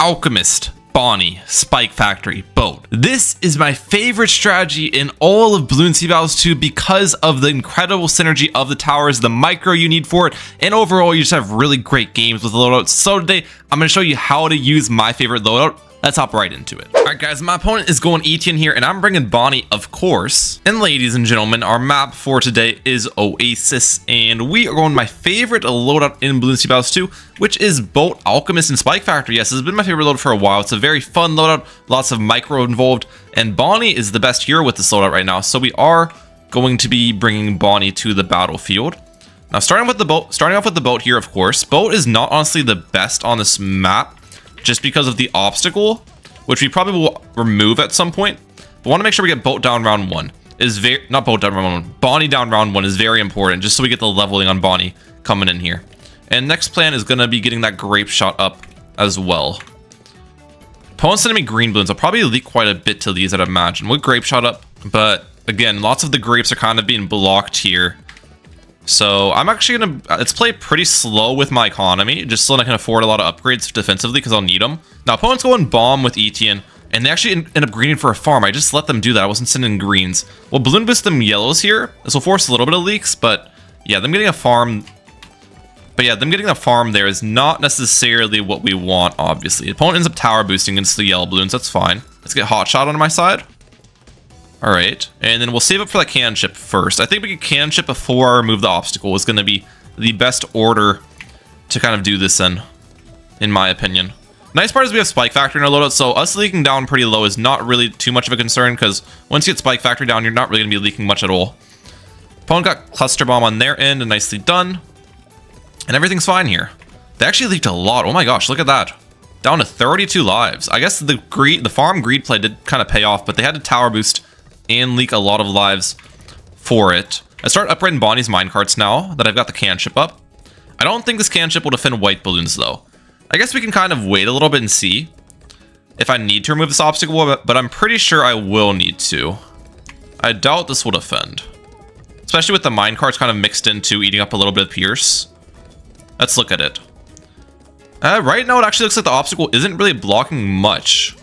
Alchemist, Bonnie, Spike Factory, Boat. This is my favorite strategy in all of Balloon Sea Battles 2 because of the incredible synergy of the towers, the micro you need for it, and overall you just have really great games with the loadouts. So today, I'm going to show you how to use my favorite loadout. Let's hop right into it. Alright guys, my opponent is going Etienne here, and I'm bringing Bonnie, of course. And ladies and gentlemen, our map for today is Oasis, and we are going my favorite loadout in Balloon Sea Battles 2, which is Boat, Alchemist, and Spike Factory. Yes, this has been my favorite loadout for a while. It's a very fun loadout, lots of micro involved, and Bonnie is the best hero with this loadout right now, so we are going to be bringing Bonnie to the battlefield. Now, starting off with the boat here, of course. Boat is not honestly the best on this map, just because of the obstacle, which we probably will remove at some point. But want to make sure we get Boat down round 1. Not Boat down round 1. Bonnie down round 1 is very important, just so we get the leveling on Bonnie coming in here. And next plan is going to be getting that grape shot up as well. Opponent's sending me green balloons. I'll probably leak quite a bit to these, I'd imagine. With grape shot up, but again, lots of the grapes are kind of being blocked here. So I'm actually going to, let's play pretty slow with my economy, just so that I can afford a lot of upgrades defensively, because I'll need them. Now, opponent's going bomb with Etienne, and they actually end up greening for a farm. I just let them do that. I wasn't sending greens. We'll balloon boost them yellows here. This will force a little bit of leaks, but yeah, them getting a farm. But yeah, them getting a farm there is not necessarily what we want, obviously. Opponent ends up tower boosting against the yellow balloons. That's fine. Let's get hot shot on my side. All right, and then we'll save up for that cannon ship first. I think we can cannon ship before I remove the obstacle is going to be the best order to kind of do this in my opinion. Nice part is we have Spike Factory in our loadout, so us leaking down pretty low is not really too much of a concern, because once you get Spike Factory down, you're not really going to be leaking much at all. Opponent got Cluster Bomb on their end, and nicely done. And everything's fine here. They actually leaked a lot. Oh my gosh, look at that. Down to 32 lives. I guess the farm greed play did kind of pay off, but they had to tower boost and leak a lot of lives for it. I start upgrading Bonnie's minecarts now that I've got the cannon ship up. I don't think this cannon ship will defend white balloons though. I guess we can kind of wait a little bit and see if I need to remove this obstacle, but I'm pretty sure I will need to. I doubt this will defend, especially with the minecarts kind of mixed into eating up a little bit of Pierce. Let's look at it. Right now it actually looks like the obstacle isn't really blocking much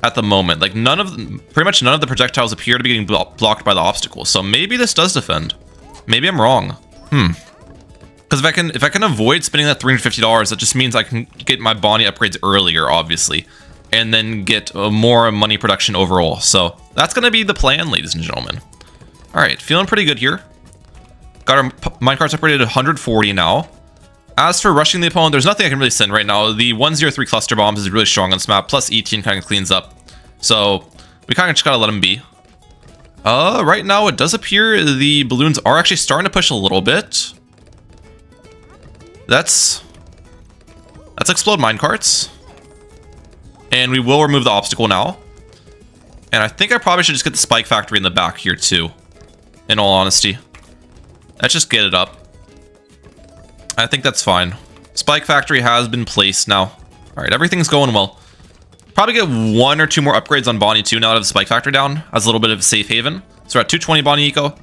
at the moment. Like pretty much none of the projectiles appear to be getting blocked by the obstacle. So maybe this does defend. Maybe I'm wrong. Because if I can avoid spending that $350, that just means I can get my Bonnie upgrades earlier, obviously, and then get more money production overall. So that's gonna be the plan, ladies and gentlemen. All right, feeling pretty good here. Got our minecarts upgraded to 140 now. As for rushing the opponent, there's nothing I can really send right now. The 103 cluster bombs is really strong on this map, plus Etienne kind of cleans up. So we kind of just gotta let him be. Right now it does appear the balloons are actually starting to push a little bit. Let's explode minecarts. And we will remove the obstacle now. And I think I probably should just get the Spike Factory in the back here too, in all honesty. Let's just get it up. I think that's fine. Spike Factory has been placed now. All right, everything's going well. Probably get 1 or 2 more upgrades on Bonnie too now that I have the Spike Factory down as a little bit of a safe haven. So we're at 220 Bonnie Eco.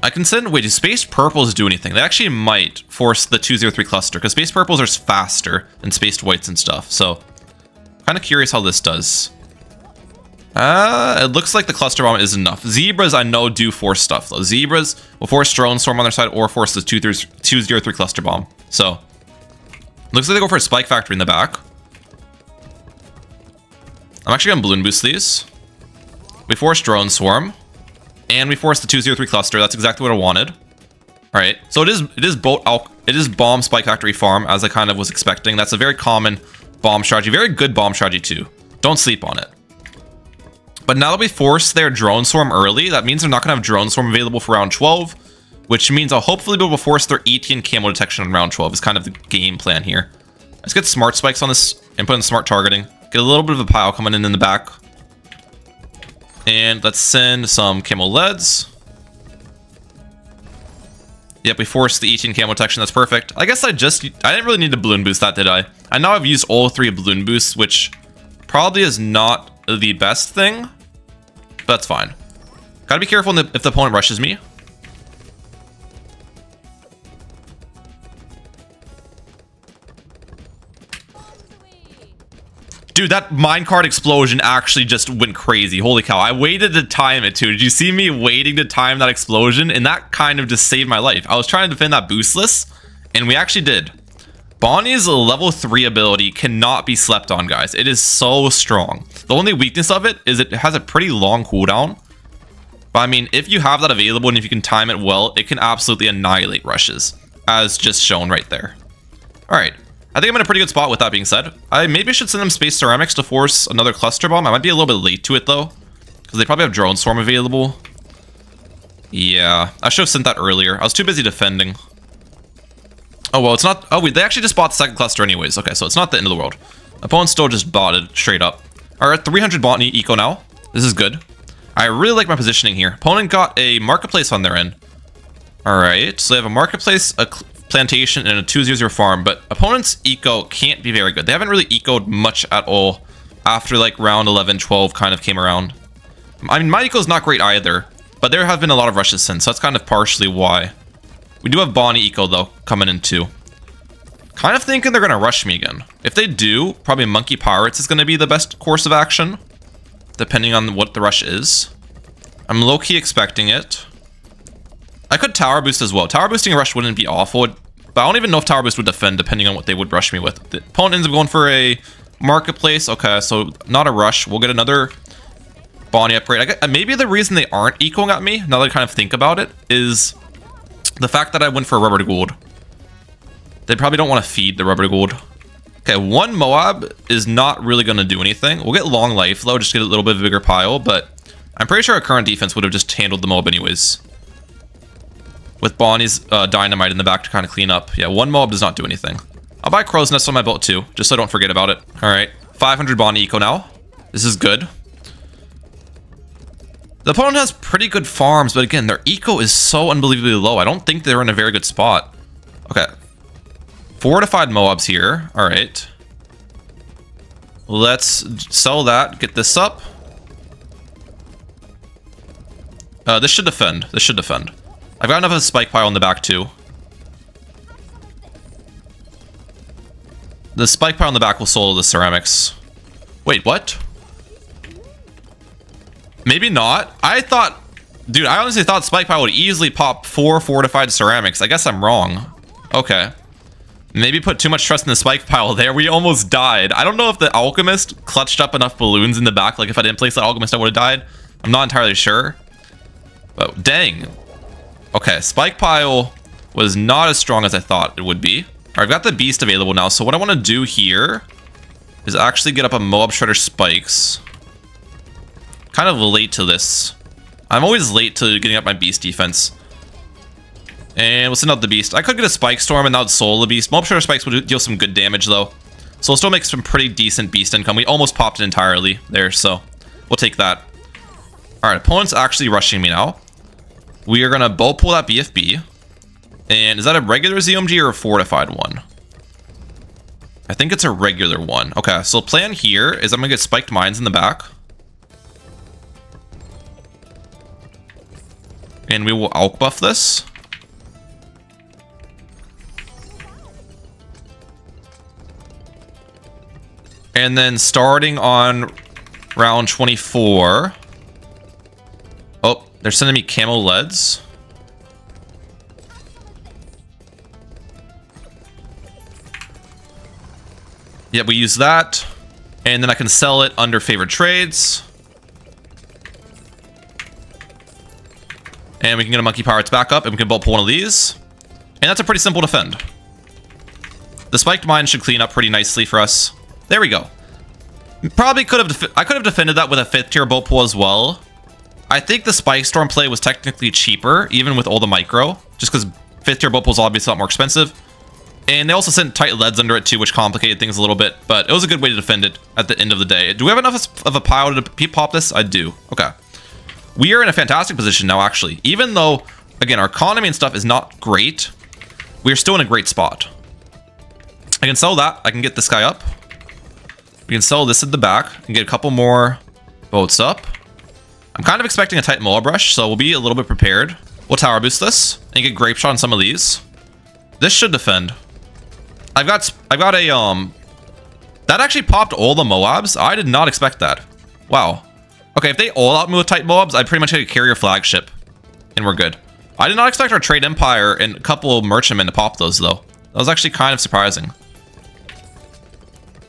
I can send, wait, do Space Purples do anything? They actually might force the 203 cluster, because Space Purples are faster than Spaced Whites and stuff. So kind of curious how this does. It looks like the cluster bomb is enough. Zebras, I know, do force stuff though. Zebras will force Drone Storm on their side or force the 203 cluster bomb. So looks like they go for a Spike Factory in the back. I'm actually gonna balloon boost these. We force Drone Swarm, and we force the 203 cluster. That's exactly what I wanted. All right, so it is bomb Spike Factory farm, as I kind of was expecting. That's a very common bomb strategy, very good bomb strategy too. Don't sleep on it. But now that we force their Drone Swarm early, that means they're not going to have Drone Swarm available for round 12, which means I'll hopefully be able to force their Etienne camo detection on round 12 is kind of the game plan here. Let's get smart spikes on this and put in smart targeting. Get a little bit of a pile coming in the back. And let's send some camo leads. Yep, we forced the Etienne camo detection. That's perfect. I guess I didn't really need to balloon boost that, did I? I know I've used all 3 balloon boosts, which probably is not the best thing. But that's fine. Gotta be careful if the opponent rushes me. Dude, that minecart explosion actually just went crazy. Holy cow. I waited to time it too. Did you see me waiting to time that explosion? And that kind of just saved my life. I was trying to defend that boostless, and we actually did. Bonnie's level 3 ability cannot be slept on, guys. It is so strong. The only weakness of it is it has a pretty long cooldown. But I mean, if you have that available and if you can time it well, it can absolutely annihilate rushes, as just shown right there. Alright. I think I'm in a pretty good spot with that being said. I maybe should send them space ceramics to force another cluster bomb. I might be a little bit late to it though, because they probably have drone storm available. Yeah, I should have sent that earlier. I was too busy defending. Oh, well, it's not... Oh, wait, they actually just bought the second cluster anyways. Okay, so it's not the end of the world. Opponent still just bought it straight up. Alright, 300 botany eco now. This is good. I really like my positioning here. Opponent got a marketplace on their end. Alright, so they have a marketplace, a plantation, and a 2/0/0 farm, but opponent's eco can't be very good. They haven't really ecoed much at all after like round 11, 12 kind of came around. I mean, my eco's not great either, but there have been a lot of rushes since, so that's kind of partially why. We do have Bonnie eco though, coming in too. Kind of thinking they're going to rush me again. If they do, probably Monkey Pirates is going to be the best course of action, depending on what the rush is. I'm low-key expecting it. I could tower boost as well. Tower boosting a rush wouldn't be awful, but I don't even know if tower boost would defend depending on what they would rush me with. The opponent ends up going for a marketplace. Okay, so not a rush. We'll get another Bonnie upgrade. Maybe the reason they aren't ecoing at me, now that I kind of think about it, is the fact that I went for rubber to gold. They probably don't want to feed the rubber to gold. Okay, one Moab is not really going to do anything. We'll get long life though, just get a little bit of a bigger pile, but I'm pretty sure our current defense would have just handled the Moab anyways. With Bonnie's dynamite in the back to kind of clean up. Yeah, one Moab does not do anything. I'll buy Crow's Nest on my boat too, just so I don't forget about it. Alright, 500 Bonnie eco now. This is good. The opponent has pretty good farms, but again, their eco is so unbelievably low. I don't think they're in a very good spot. Okay. Fortified Moabs here. Alright. Let's sell that, get this up. This should defend. This should defend. I've got enough of a spike pile in the back too. The spike pile in the back will solo the ceramics. Wait, what? Maybe not. I thought... Dude, I honestly thought spike pile would easily pop 4 fortified ceramics. I guess I'm wrong. Okay. Maybe put too much trust in the spike pile there. We almost died. I don't know if the alchemist clutched up enough balloons in the back. Like if I didn't place the alchemist, I would have died. I'm not entirely sure. But dang. Okay, spike pile was not as strong as I thought it would be. Alright, I've got the beast available now, so what I want to do here is actually get up a Moab Shredder spikes. Kind of late to this. I'm always late to getting up my beast defense. And we'll send out the beast. I could get a spike storm and that would solo the beast. Moab Shredder spikes would deal some good damage though. So we'll still make some pretty decent beast income. We almost popped it entirely there, so we'll take that. Alright, opponent's actually rushing me now. We are going to bow pull that BFB. And is that a regular ZOMG or a fortified one? I think it's a regular one. Okay, so plan here is I'm going to get spiked mines in the back. And we will alch buff this. And then starting on round 24... Oh, they're sending me camo leads. Yeah, we use that. And then I can sell it under favored trades. And we can get a Monkey Pirates back up and we can bolt pull one of these. And that's a pretty simple defend. The spiked mine should clean up pretty nicely for us. There we go. Probably could have... I could have defended that with a 5th tier bolt pull as well. I think the Spike Storm play was technically cheaper, even with all the micro, just because 5th tier bolt pull is obviously a lot more expensive. And they also sent tight leads under it too, which complicated things a little bit, but it was a good way to defend it at the end of the day. Do we have enough of a pile to pop this? I do. Okay. We are in a fantastic position now, actually. Even though, again, our economy and stuff is not great, we are still in a great spot. I can sell that. I can get this guy up. We can sell this at the back and get a couple more boats up. I'm kind of expecting a tight Moab rush, so we'll be a little bit prepared. We'll tower boost this and get grape shot on some of these. This should defend. I've got a That actually popped all the Moabs. I did not expect that. Wow. Okay, if they all out me with Titan Moabs, I'd pretty much get a carrier flagship. And we're good. I did not expect our Trade Empire and a couple merchantmen to pop those, though. That was actually kind of surprising.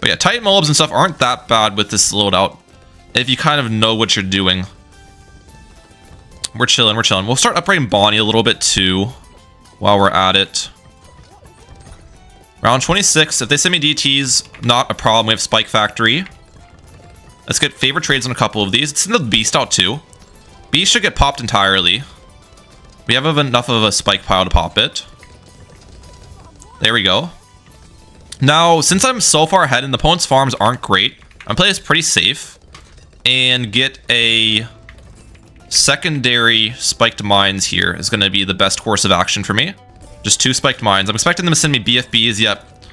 But yeah, Titan Moabs and stuff aren't that bad with this loadout, if you kind of know what you're doing. We're chilling, we're chilling. We'll start upgrading Bonnie a little bit, too, while we're at it. Round 26, if they send me DTs, not a problem. We have Spike Factory. Let's get favorite trades on a couple of these. Let's send the Beast out, too. Beast should get popped entirely. We have enough of a spike pile to pop it. There we go. Now, since I'm so far ahead and the opponent's farms aren't great, I'm playing this pretty safe and get a secondary spiked mines here is going to be the best course of action for me. Just 2 spiked mines. I'm expecting them to send me BFBs. Yep.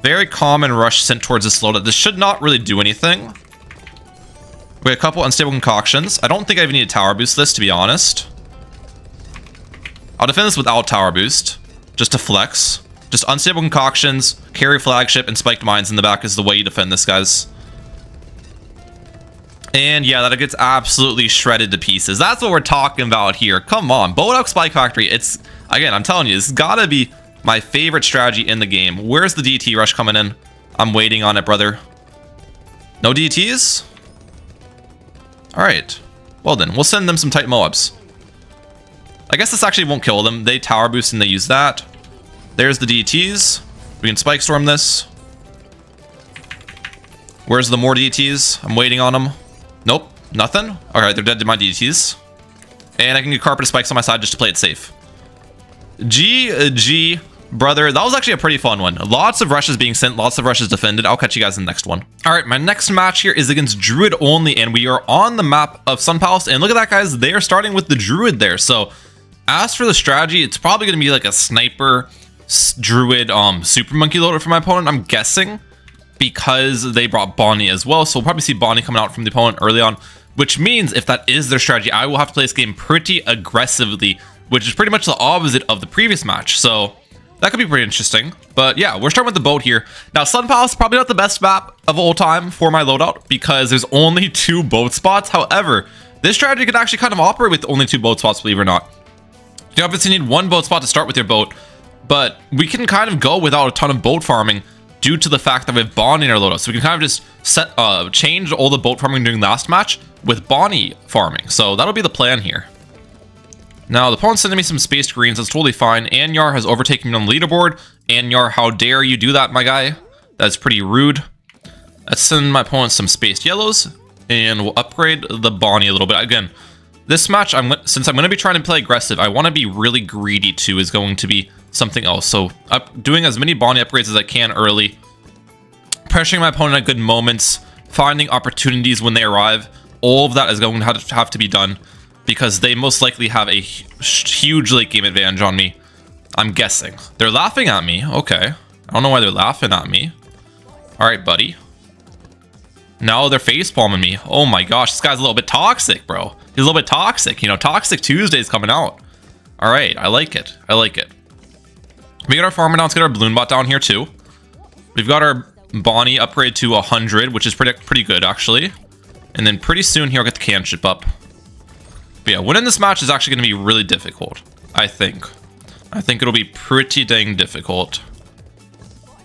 Very common rush sent towards this loadout. This should not really do anything. We have a couple unstable concoctions. I don't think I even need a tower boost this, to be honest. I'll defend this without tower boost, just to flex. Just unstable concoctions, carry flagship, and spiked mines in the back is the way you defend this, guys. And yeah, that gets absolutely shredded to pieces. That's what we're talking about here. Come on, Bodok Spike Factory. It's, again, I'm telling you, it's gotta be my favorite strategy in the game. Where's the DT rush coming in? I'm waiting on it, brother. No DTs? Alright. Well then, we'll send them some Titan Moabs. I guess this actually won't kill them. They tower boost and they use that. There's the DTs. We can spike storm this. Where's the more DTs? I'm waiting on them. Nope, nothing. Alright, they're dead to my DTs. And I can get carpet spikes on my side just to play it safe. GG, brother. That was actually a pretty fun one. Lots of rushes being sent, lots of rushes defended. I'll catch you guys in the next one. Alright, my next match here is against Druid only, and we are on the map of Sun Palace. And look at that, guys. They are starting with the Druid there. So, as for the strategy, it's probably going to be like a sniper Druid super monkey loader for my opponent, I'm guessing, because they brought Bonnie as well. So we'll probably see Bonnie coming out from the opponent early on, which means if that is their strategy, I will have to play this game pretty aggressively, which is pretty much the opposite of the previous match. So that could be pretty interesting. But yeah, we're starting with the boat here. Now, Sun Palace is probably not the best map of all time for my loadout because there's only 2 boat spots. However, this strategy could actually kind of operate with only 2 boat spots, believe it or not. You obviously need 1 boat spot to start with your boat, but we can kind of go without a ton of boat farming due to the fact that we have Bonnie in our loadout. So we can kind of just change all the boat farming during last match with Bonnie farming. So that'll be the plan here. Now, the opponent's sending me some space greens. That's totally fine. Anyar has overtaken me on the leaderboard. Anyar, how dare you do that, my guy? That's pretty rude. Let's send my opponent some spaced yellows, and we'll upgrade the Bonnie a little bit. Again, this match, since I'm going to be trying to play aggressive, I want to be really greedy too, is going to be something else. So doing as many Bonnie upgrades as I can early, pressuring my opponent at good moments, finding opportunities when they arrive. All of that is going to have to be done because they most likely have a huge late game advantage on me. I'm guessing. They're laughing at me. Okay. I don't know why they're laughing at me. All right, buddy. Now they're face palming me. Oh my gosh, this guy's a little bit toxic, bro. He's a little bit toxic. You know, Toxic Tuesday's coming out. All right, I like it. I like it. We got our farmer down. Let's get our balloon bot down here too. We've got our Bonnie upgrade to 100, which is pretty good actually. And then pretty soon here, I'll get the can ship up. But yeah, winning this match is actually going to be really difficult, I think. I think it'll be pretty dang difficult.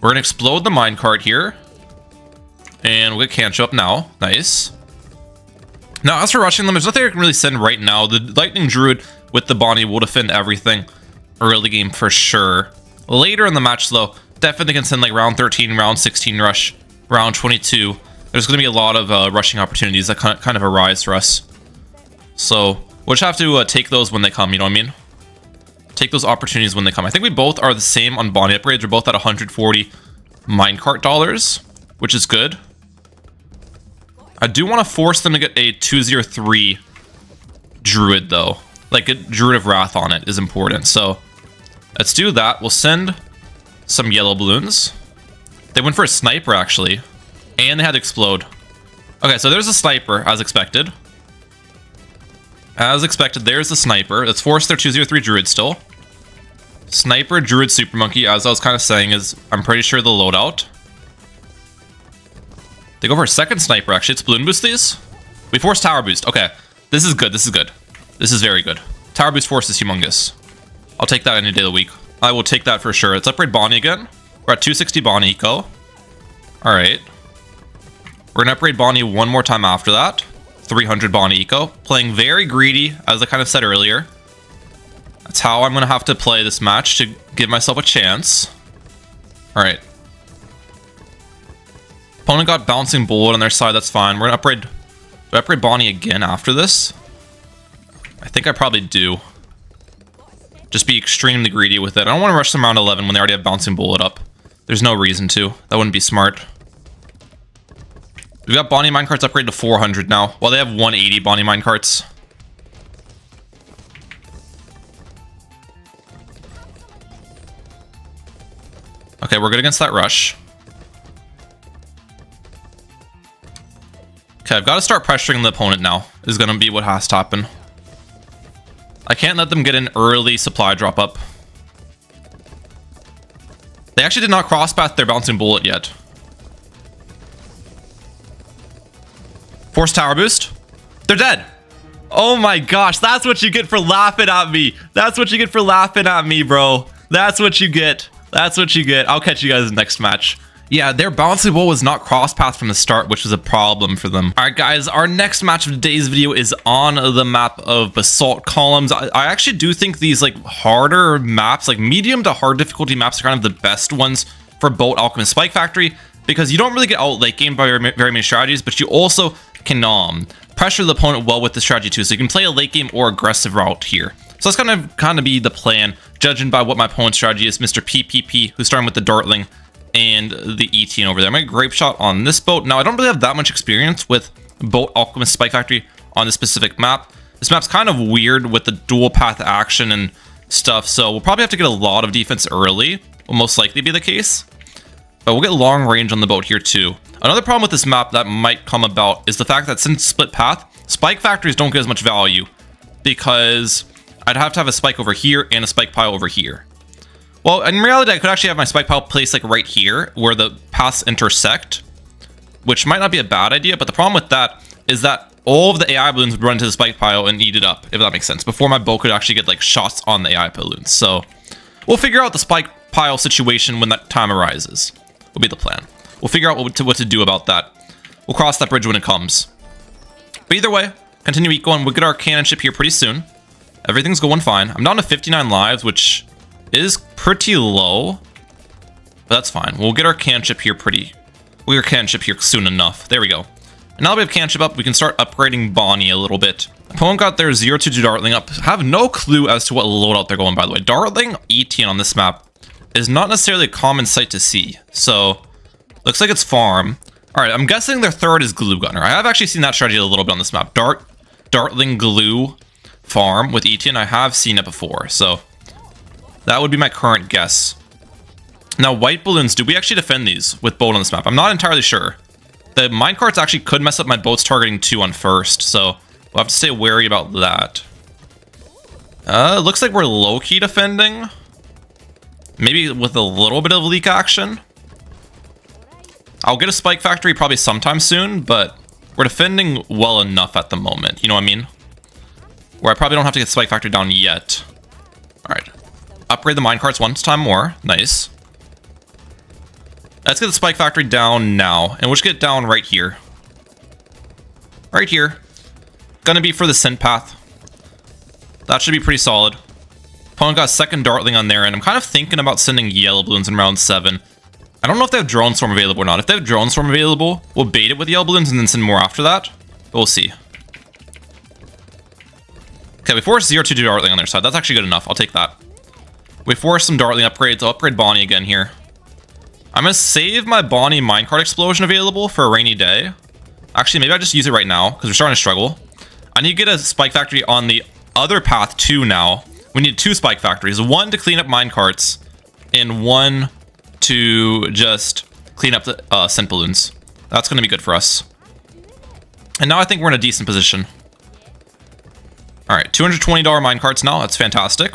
We're going to explode the minecart here. And we'll get can ship up now. Nice. Now, as for rushing them, there's nothing I can really send right now. The Lightning Druid with the Bonnie will defend everything early game for sure. Later in the match, though, definitely can send like round 13, round 16 rush, round 22. There's going to be a lot of rushing opportunities that kind of arise for us. So we'll just have to take those when they come, you know what I mean? Take those opportunities when they come. I think we both are the same on Bonnie upgrades. We're both at 140 minecart dollars, which is good. I do want to force them to get a 203 Druid, though. Like, a Druid of Wrath on it is important. So, let's do that. We'll send some yellow balloons. They went for a sniper, actually. And they had to explode. Okay, so there's a sniper, as expected. As expected, there's the sniper. Let's force their 203 Druid still. Sniper, Druid, Super Monkey, as I was kind of saying, is, I'm pretty sure, the loadout. They go for a second sniper, actually. Let's balloon boost these. We force tower boost. Okay. This is good. This is good. This is very good. Tower boost force is humongous. I'll take that any day of the week. I will take that for sure. Let's upgrade Bonnie again. We're at 260 Bonnie eco. Alright. We're gonna upgrade Bonnie one more time after that. 300 Bonnie eco. Playing very greedy, as I kind of said earlier. That's how I'm gonna have to play this match to give myself a chance. Alright. Opponent got bouncing bullet on their side, that's fine. We're gonna upgrade Bonnie again after this. I think I probably do. Just be extremely greedy with it. I don't want to rush them around 11 when they already have bouncing bullet up. There's no reason to. That wouldn't be smart. We've got Bonnie minecarts upgraded to 400 now. Well, they have 180 Bonnie minecarts. Okay, we're good against that rush. Okay, I've got to start pressuring the opponent now. Is going to be what has to happen. I can't let them get an early supply drop up. They actually did not crosspath their bouncing bullet yet. Force tower boost. They're dead. Oh my gosh, that's what you get for laughing at me. That's what you get for laughing at me, bro. That's what you get. That's what you get. I'll catch you guys in the next match. Yeah, their bouncing ball was not cross-path from the start, which was a problem for them. All right, guys, our next match of today's video is on the map of Basalt Columns. I actually do think these like harder maps, like medium to hard difficulty maps, are kind of the best ones for Bolt Alchemist Spike Factory, because you don't really get out late game by very many strategies, but you also can pressure the opponent well with the strategy too. So you can play a late game or aggressive route here. So that's kind of be the plan, judging by what my opponent's strategy is. Mr. PPP, who's starting with the Dartling and the ETN over there. I'm going to grape shot on this boat. Now, I don't really have that much experience with Boat Alchemist Spike Factory on this specific map. This map's kind of weird with the dual path action and stuff, so we'll probably have to get a lot of defense early. Will most likely be the case. But we'll get long range on the boat here too. Another problem with this map that might come about is the fact that since split path, Spike Factories don't get as much value, because I'd have to have a spike over here and a spike pile over here. Well, in reality, I could actually have my spike pile placed like right here where the paths intersect, which might not be a bad idea, but the problem with that is that all of the AI balloons would run to the spike pile and eat it up, if that makes sense, before my boat could actually get like shots on the AI balloons. So we'll figure out the spike pile situation when that time arises. Will be the plan. We'll figure out what to do about that. We'll cross that bridge when it comes. But either way, continue eco, and we'll get our cannon ship here pretty soon. Everything's going fine. I'm down to 59 lives, which is pretty low, but that's fine. We'll get our cannon ship here we'll get our cannon ship here soon enough. There we go. And now that we have cannon ship up, we can start upgrading Bonnie a little bit. Opponent got their 0-2 Dartling up. I have no clue as to what loadout they're going, by the way. Dartling ETN on this map is not necessarily a common sight to see, so looks like it's farm. All right, I'm guessing their third is Glue Gunner. I have actually seen that strategy a little bit on this map. Dartling Glue farm with ETN. I have seen it before, so that would be my current guess. Now, white balloons, do we actually defend these with boat on this map? I'm not entirely sure. The minecarts actually could mess up my boats targeting 2 on first, so we'll have to stay wary about that. Looks like we're low-key defending. Maybe with a little bit of leak action. I'll get a Spike Factory probably sometime soon, but we're defending well enough at the moment. You know what I mean? Where I probably don't have to get Spike Factory down yet. Alright. Upgrade the minecarts one time more. Nice. Let's get the Spike Factory down now. And we'll just get it down right here. Right here. Gonna be for the Scent Path. That should be pretty solid. Opponent got a second Dartling on there, and I'm kind of thinking about sending yellow balloons in round 7. I don't know if they have Drone Storm available or not. If they have Drone Storm available, we'll bait it with yellow balloons and then send more after that. But we'll see. Okay, we forced 0-2 Dartling on their side. That's actually good enough. I'll take that. We forced some Dartling upgrades. I'll upgrade Bonnie again here. I'm going to save my Bonnie minecart explosion available for a rainy day. Actually, maybe I just use it right now because we're starting to struggle. I need to get a Spike Factory on the other path too now. We need 2 Spike Factories. 1 to clean up minecarts and 1 to just clean up the scent balloons. That's going to be good for us. And now I think we're in a decent position. Alright, $220 minecarts now. That's fantastic.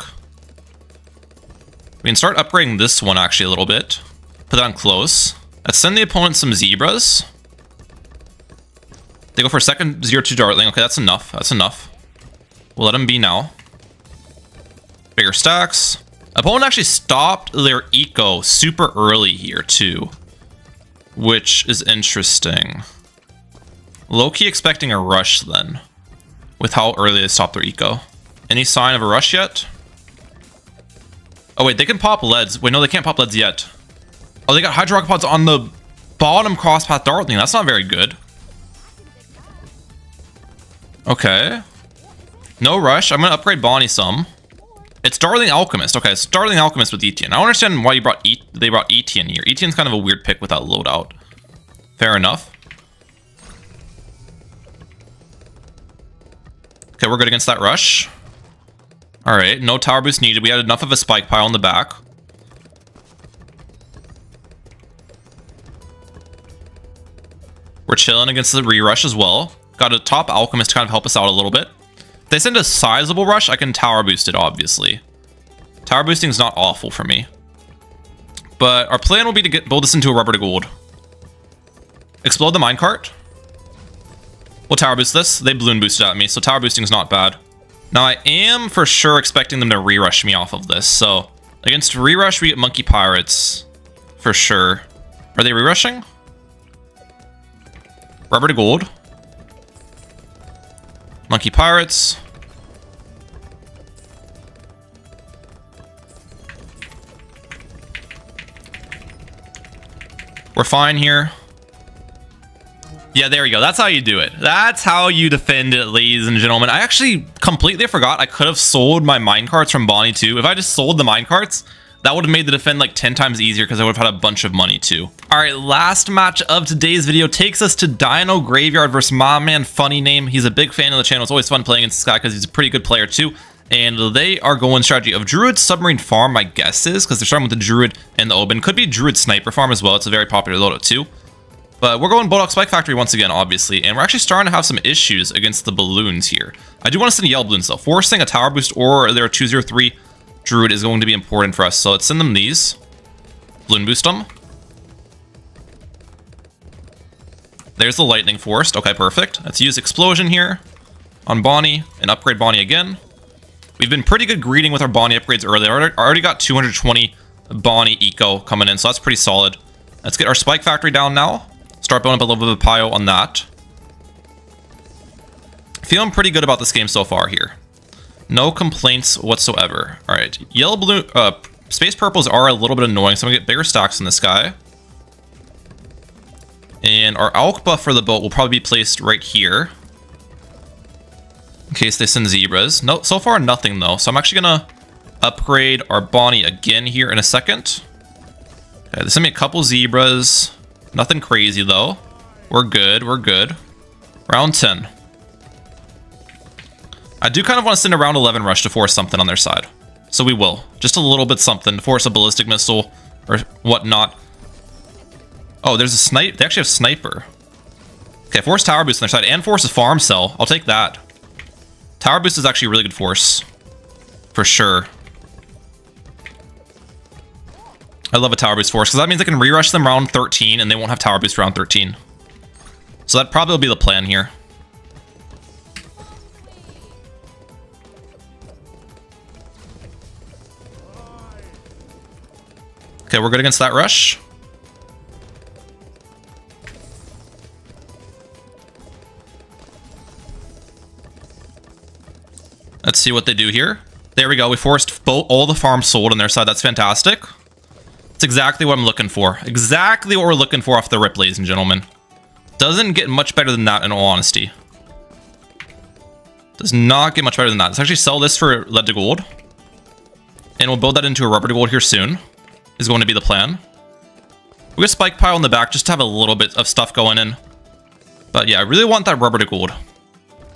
We can start upgrading this one actually a little bit. Put that on close. Let's send the opponent some zebras. They go for a second 0-2 Dartling. Okay, that's enough. That's enough. We'll let them be now. Bigger stacks. Opponent actually stopped their eco super early here too, which is interesting. Low-key expecting a rush then, with how early they stopped their eco. Any sign of a rush yet? Oh wait, they can pop leads. Wait, no, they can't pop leads yet. Oh, they got Hydro Rocket Pods on the bottom crosspath Dartling. That's not very good. Okay. No rush. I'm gonna upgrade Bonnie some. It's Dartling Alchemist. Okay, it's Dartling Alchemist with Etienne. I don't understand why you brought they brought Etienne here. Etienne's kind of a weird pick without loadout. Fair enough. Okay, we're good against that rush. Alright, no tower boost needed. We had enough of a spike pile in the back. We're chilling against the re-rush as well. Got a top Alchemist to kind of help us out a little bit. If they send a sizable rush, I can tower boost it, obviously. Tower boosting is not awful for me. But our plan will be to build this into a rubber to gold. Explode the minecart. We'll tower boost this. They balloon boosted at me, so tower boosting is not bad. Now, I am for sure expecting them to re-rush me off of this. So, against re-rush, we get Monkey Pirates. For sure. Are they re-rushing? Rubber to gold. Monkey Pirates. We're fine here. Yeah, there we go. That's how you do it. That's how you defend it, ladies and gentlemen. I actually completely forgot I could have sold my minecarts from Bonnie too. If I just sold the minecarts, that would have made the defend like 10 times easier because I would have had a bunch of money too. All right, last match of today's video takes us to Dino Graveyard versus my man Funny Name. He's a big fan of the channel. It's always fun playing against this guy because he's a pretty good player too. And they are going strategy of Druid Submarine Farm, my guess is, because they're starting with the Druid and the Oban. Could be Druid Sniper Farm as well. It's a very popular loadout too. But we're going Bulldog Spike Factory once again, obviously, and we're actually starting to have some issues against the balloons here. I do want to send yellow balloons though. Forcing a tower boost or their 203 Druid is going to be important for us. So let's send them these. Balloon boost them. There's the lightning forced. Okay, perfect. Let's use explosion here on Bonnie and upgrade Bonnie again. We've been pretty good greeting with our Bonnie upgrades earlier. I already got 220 Bonnie eco coming in, so that's pretty solid. Let's get our Spike Factory down now. Start building up a little bit of a pile on that. Feeling pretty good about this game so far here. No complaints whatsoever. All right, yellow balloon, space purples are a little bit annoying, so I'm gonna get bigger stacks in this guy. And our alk buff for the boat will probably be placed right here, in case they send zebras. No, so far nothing though. So I'm actually gonna upgrade our Bonnie again here in a second. Okay, they sent me a couple zebras. Nothing crazy though. We're good, we're good. Round 10. I do kind of want to send a round 11 rush to force something on their side. So we will. Just a little bit something to force a ballistic missile or whatnot. Oh, there's a snipe. They actually have sniper. Okay, force tower boost on their side and force a farm cell. I'll take that. Tower boost is actually a really good force. For sure. I love a tower boost force because that means I can re-rush them round 13 and they won't have tower boost round 13. So that probably will be the plan here. Okay, we're good against that rush. Let's see what they do here. There we go. We forced all the farms sold on their side. That's fantastic. It's exactly what I'm looking for. Exactly what we're looking for off the rip, ladies and gentlemen. Doesn't get much better than that, in all honesty. Does not get much better than that. Let's actually sell this for lead to gold. And we'll build that into a rubber to gold here soon. Is going to be the plan. We're gonna spike pile in the back just to have a little bit of stuff going in. But yeah, I really want that rubber to gold.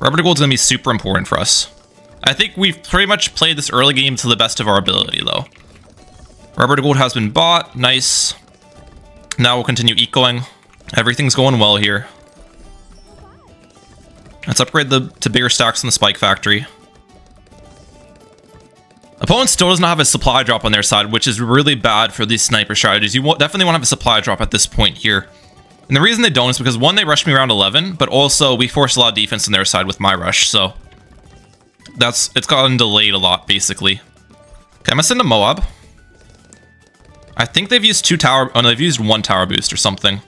Rubber to gold is gonna be super important for us. I think we've pretty much played this early game to the best of our ability, though. Rubber to gold has been bought. Nice. Now we'll continue ecoing. Everything's going well here. Let's upgrade to bigger stacks in the Spike Factory. Opponent still does not have a supply drop on their side, which is really bad for these sniper strategies. You definitely want to have a supply drop at this point here. And the reason they don't is because, one, they rushed me around 11, but also we forced a lot of defense on their side with my rush, so it's gotten delayed a lot, basically. Okay, I'm gonna send a Moab. I think they've used oh no, they've used 1 tower boost or something.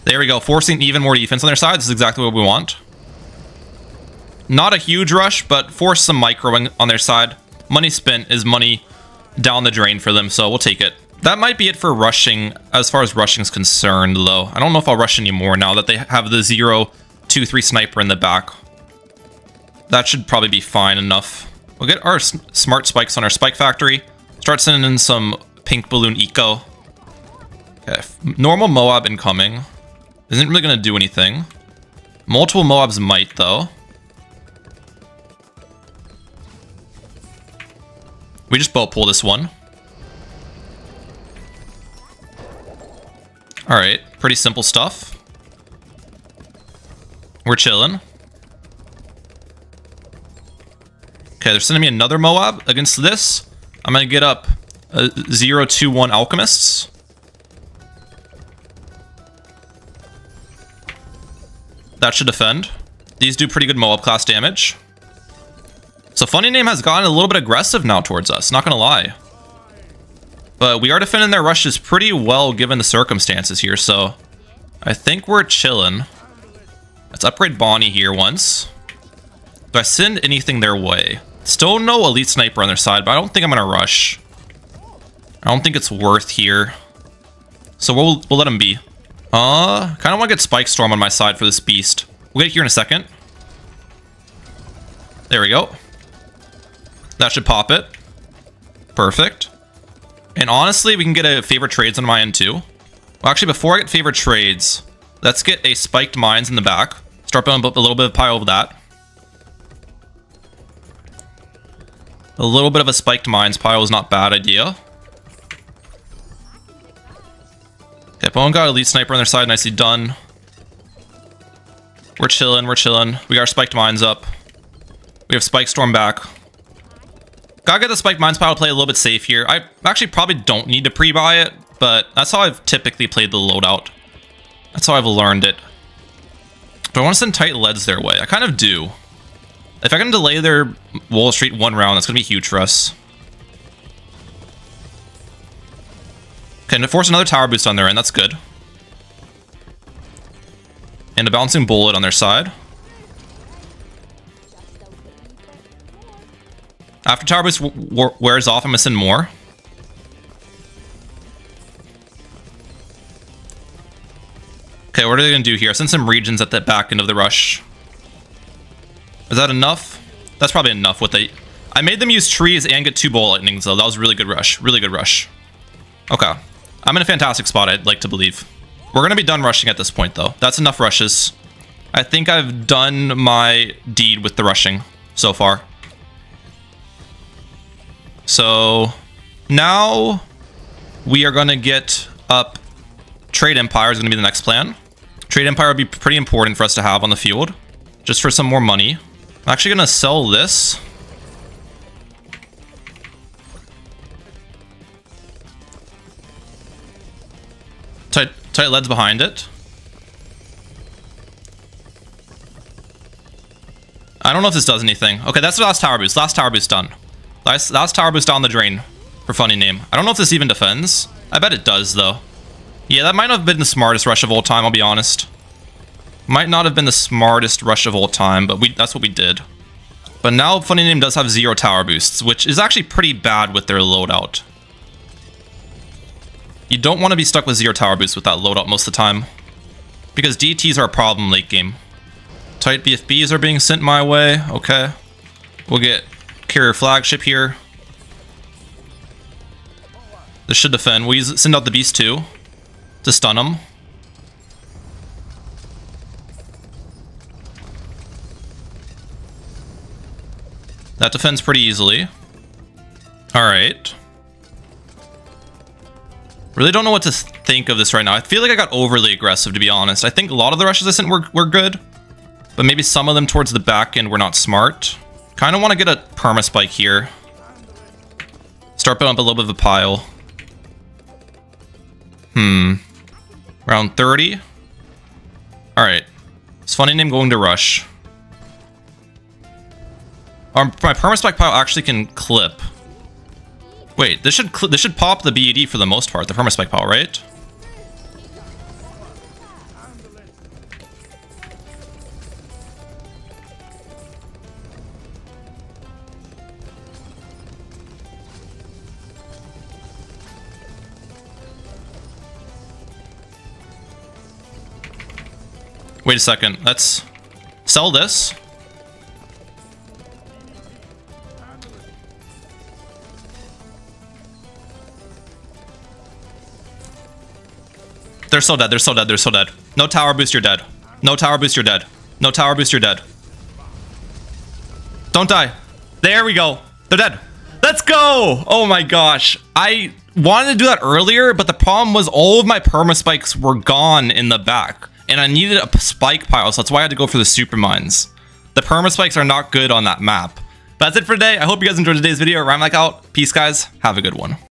There we go, forcing even more defense on their side. This is exactly what we want. Not a huge rush, but force some microing on their side. Money spent is money down the drain for them, so we'll take it. That might be it for rushing, as far as rushing is concerned, though. I don't know if I'll rush anymore now that they have the 0-2-3 sniper in the back. That should probably be fine enough. We'll get our smart spikes on our spike factory. Start sending in some pink balloon eco. Okay, normal Moab incoming. Isn't really going to do anything. Multiple Moabs might, though. We just boat pull this one. Alright, pretty simple stuff. We're chilling. Okay, they're sending me another Moab against this. I'm going to get up 0-2-1 Alchemists. That should defend. These do pretty good Moab class damage. So Funny Name has gotten a little bit aggressive now towards us, not gonna lie. But we are defending their rushes pretty well given the circumstances here, so I think we're chilling. Let's upgrade Bonnie here once. Do I send anything their way? Still no elite sniper on their side, but I don't think I'm gonna rush. I don't think it's worth here. So we'll let them be. Kind of want to get Spike Storm on my side for this beast. We'll get it here in a second. There we go. That should pop it. Perfect. And honestly, we can get a favorite trades on my end too. Well, actually, before I get favorite trades, let's get a spiked mines in the back. Start building a little bit of pile of that. A little bit of a spiked mines pile is not a bad idea. Okay, opponent got elite sniper on their side, nicely done. We're chilling, we're chilling. We got our spiked mines up. We have spike storm back. Gotta get the spiked mines pile to play a little bit safe here. I actually probably don't need to pre-buy it, but that's how I've typically played the loadout. That's how I've learned it. Do I want to send tight leads their way? I kind of do. If I can delay their Wall Street 1 round, that's gonna be huge for us. Okay, and force another tower boost on their end, that's good. And a bouncing bullet on their side. After tower boost wears off, I'm gonna send more. Okay, what are they gonna do here? Send some regions at the back end of the rush. Is that enough? That's probably enough with the... I made them use trees and get 2 ball lightnings though. That was a really good rush. Really good rush. Okay. I'm in a fantastic spot, I'd like to believe. We're gonna be done rushing at this point though. That's enough rushes. I think I've done my deed with the rushing so far. So now we are gonna get up Trade Empire is gonna be the next plan. Trade Empire would be pretty important for us to have on the field, just for some more money. I'm actually gonna sell this. Tight leads behind it. I don't know if this does anything. Okay, that's the last tower boost. Last tower boost done. Last tower boost down the drain for Funny Name. I don't know if this even defends. I bet it does though. Yeah, that might not have been the smartest rush of all time, I'll be honest. Might not have been the smartest rush of all time, but that's what we did. But now Funny Name does have 0 tower boosts, which is actually pretty bad with their loadout. You don't want to be stuck with 0 tower boosts with that loadout most of the time, because DTs are a problem late game. Tight BFBs are being sent my way. Okay. We'll get carrier flagship here. This should defend. We'll send out the beast too to stun them. That defends pretty easily. Alright. Really don't know what to think of this right now. I feel like I got overly aggressive, to be honest. I think a lot of the rushes I sent were good, but maybe some of them towards the back end were not smart. Kind of want to get a perma spike here. Start building up a little bit of a pile. Around 30. Alright. It's funny name going to rush. My permaspike pile actually can clip. Wait, this should pop the BED for the most part, the permaspike pile, right? Wait a second, let's sell this. They're so dead, they're so dead, they're so dead. No tower boost, you're dead. No tower boost, you're dead. No tower boost, you're dead. Don't die. There we go. They're dead. Let's go! Oh my gosh. I wanted to do that earlier, but the problem was all of my perma spikes were gone in the back. And I needed a spike pile, so that's why I had to go for the super mines. The perma spikes are not good on that map. But that's it for today. I hope you guys enjoyed today's video. Mehalic out. Peace, guys. Have a good one.